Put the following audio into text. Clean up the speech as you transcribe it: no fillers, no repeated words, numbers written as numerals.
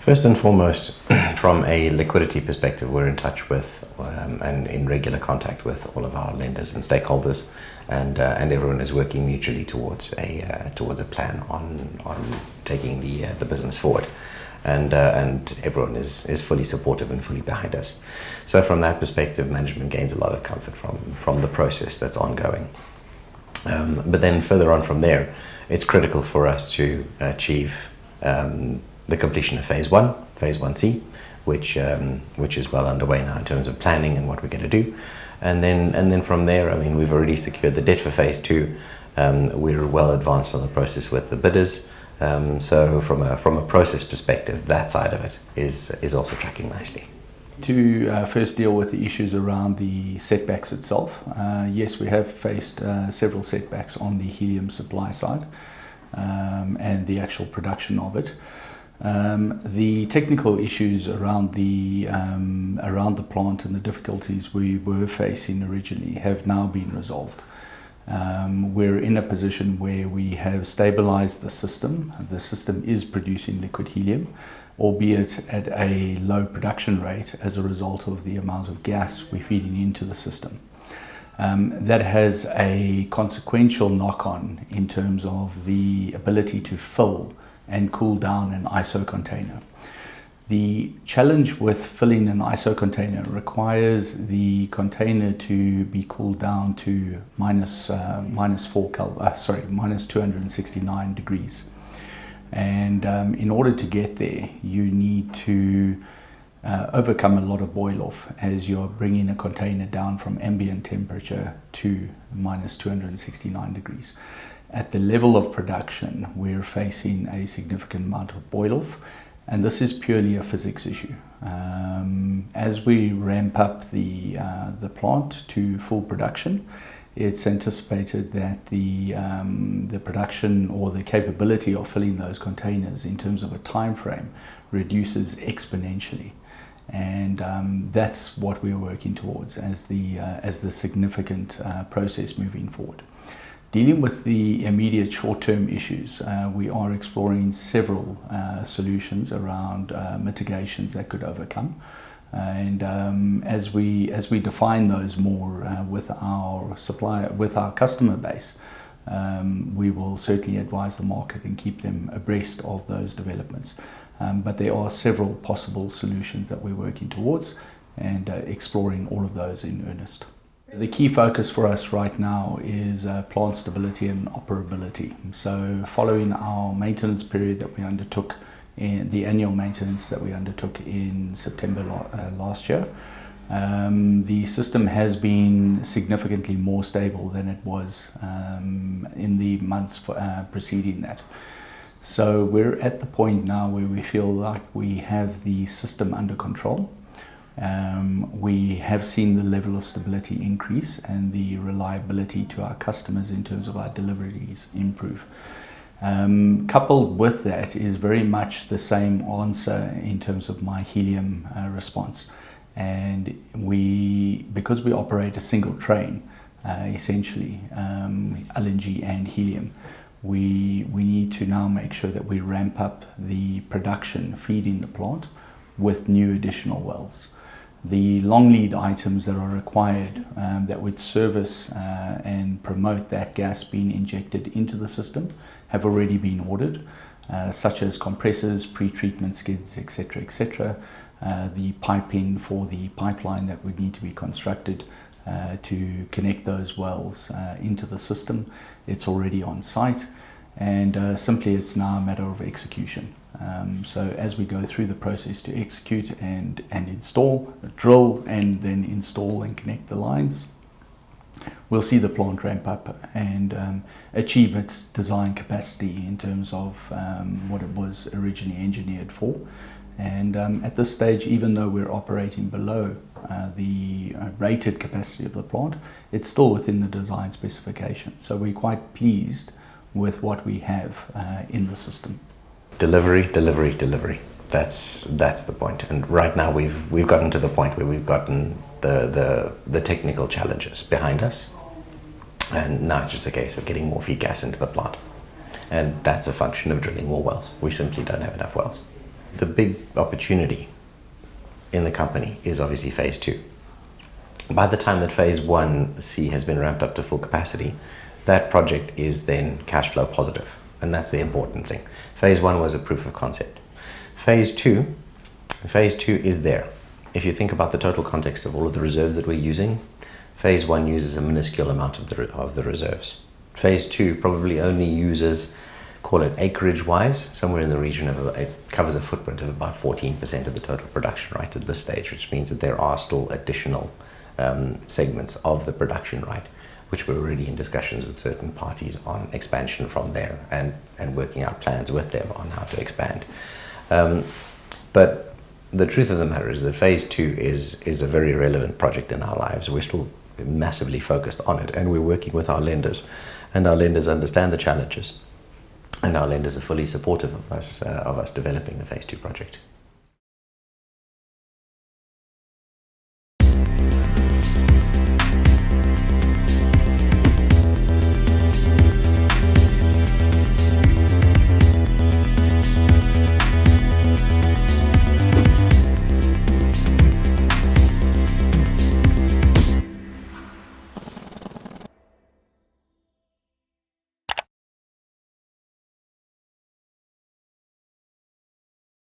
First and foremost, from a liquidity perspective, we're in touch with and in regular contact with all of our lenders and stakeholders, and everyone is working mutually towards a plan on taking the business forward, and everyone is fully supportive and fully behind us. So from that perspective, management gains a lot of comfort from the process that's ongoing. But then further on from there, it's critical for us to achieve the completion of phase 1C, which is well underway now in terms of planning and what we're going to do. And then from there, I mean, we've already secured the debt for phase 2. We're well advanced on the process with the bidders. So from a process perspective, that side of it is also tracking nicely. To first deal with the issues around the setbacks itself, yes, we have faced several setbacks on the helium supply side and the actual production of it. The technical issues around the plant and the difficulties we were facing originally have now been resolved. We're in a position where we have stabilized the system. The system is producing liquid helium, albeit at a low production rate as a result of the amount of gas we're feeding into the system. That has a consequential knock-on in terms of the ability to fill and cool down an ISO container. The challenge with filling an ISO container requires the container to be cooled down to minus 269 degrees. And in order to get there, you need to overcome a lot of boil off as you're bringing a container down from ambient temperature to minus 269 degrees. At the level of production, we're facing a significant amount of boil off, and this is purely a physics issue. As we ramp up the plant to full production, it's anticipated that the production or the capability of filling those containers in terms of a time frame reduces exponentially, and that's what we're working towards as the significant process moving forward. Dealing with the immediate short-term issues, we are exploring several solutions around mitigations that could overcome. And as we define those more with our customer base, we will certainly advise the market and keep them abreast of those developments. But there are several possible solutions that we're working towards and exploring all of those in earnest. The key focus for us right now is plant stability and operability. So following our maintenance period that we undertook, the annual maintenance that we undertook in September last year, the system has been significantly more stable than it was in the months preceding that. So we're at the point now where we feel like we have the system under control. We have seen the level of stability increase and the reliability to our customers in terms of our deliveries improve. Coupled with that is very much the same answer in terms of my helium response. And because we operate a single train, essentially LNG and helium, we need to now make sure that we ramp up the production feeding the plant with new additional wells. The long lead items that are required that would service and promote that gas being injected into the system have already been ordered, such as compressors, pre-treatment skids, etc., etc. The piping for the pipeline that would need to be constructed to connect those wells into the system. It's already on site, and simply it's now a matter of execution. So as we go through the process to execute and install, drill and then install and connect the lines, we'll see the plant ramp up and achieve its design capacity in terms of what it was originally engineered for. And at this stage, even though we're operating below the rated capacity of the plant, it's still within the design specification. So we're quite pleased with what we have in the system. Delivery. That's the point. And right now we've gotten to the point where we've gotten the technical challenges behind us, and now it's just a case of getting more feed gas into the plant. And that's a function of drilling more wells. We simply don't have enough wells. the big opportunity in the company is obviously phase 2. By the time that phase 1C has been ramped up to full capacity, that project is then cash flow positive. And that's the important thing. Phase 1 was a proof of concept. Phase 2 is there. If you think about the total context of all of the reserves that we're using, phase 1 uses a minuscule amount of the reserves. Phase 2 probably only uses, call it acreage-wise, somewhere in the region of, it covers a footprint of about 14% of the total production right at this stage, which means that there are still additional segments of the production right, which we're already in discussions with certain parties on expansion from there and working out plans with them on how to expand. But the truth of the matter is that phase 2 is a very relevant project in our lives. We're still massively focused on it, and we're working with our lenders, and our lenders understand the challenges, and our lenders are fully supportive of us developing the phase 2 project.